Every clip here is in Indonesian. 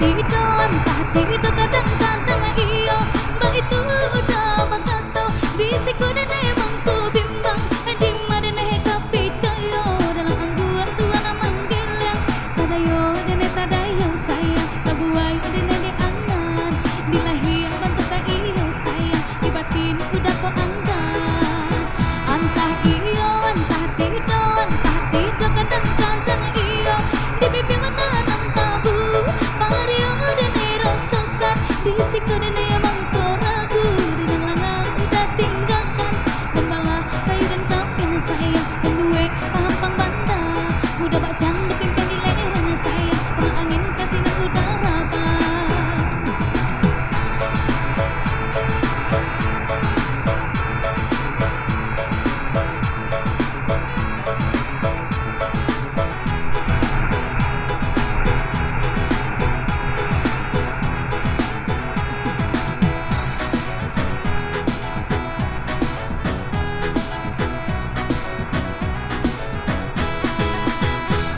tidur, entah tidur kadang-kadang iyo. Mbak itu udah bakato, bisiku dan emang ku bimbang. Di mana nih kapi cayo, dalam angguan tuan manggil yang tadayo dan tadayo sayang. Tabuai dan di angan, di lahir bantu tak iyo sayang. Di batin udah kau angkat, entah iyo, entah tidur kadang-kadang iyo. Di pipi mata nang tabu, pario dan rasukan. Bisiku dan emang kau ragu, dan langang udah tinggalkan. Dan malah kayu dan kapin sayang, dan gue paham pang banda. Udah bacan dipimpin di lereng sayang, pemang angin kasih nang udara bang.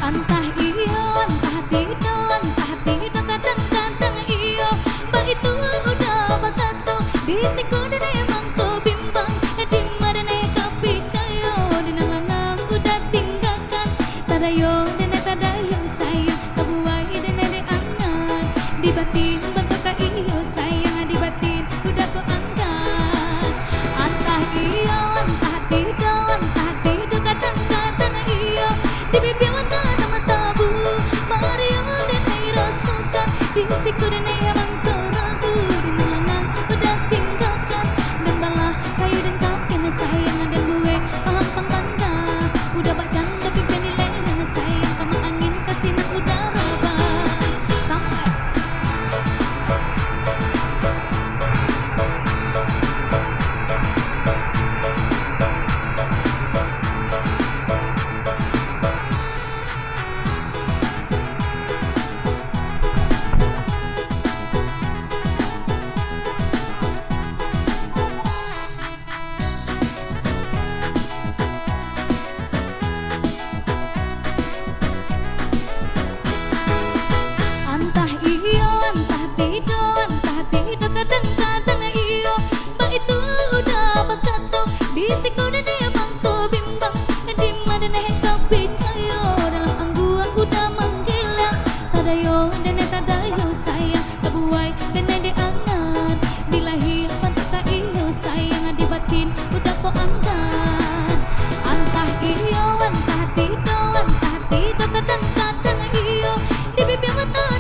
Entah iyo, entah tidur kadang-kadang iyo. Mbak itu udah bakato, bisiku dan emang ku bimbang. Di mana nih kapi cayo, di langang udah tinggalkan. Tadayo dan tadayo sayang, tabuai dan angan. Di batin bantu ka iyo sayang, di batin udah ku angkat. Entah iyo, entah tidur kadang-kadang iyo. Di bibir mata nama tabu, pario dan rasukan. Bisiku dan emang kau ragu, di langang udah tinggalkan. Dan balah kayu dan kapin sayang, dan gue paham pang banda. Udah bacan tapi di lereng sayang, sama angin kasih nang udara bang. Sampai entah iyo, entah tidur kadang-kadang iyo. Mbak itu udah bakato, bisiku dan emang ku bimbang. Di mana nih kapi cayo, dalam angguan udah manggil yang tadayo dan tadayo sayang. Tabuai dan di angan, di lahir bantu tak iyo sayang. Di batin udah kau angkat. Entah iyo, entah tidur kadang-kadang iyo. Di bibir mata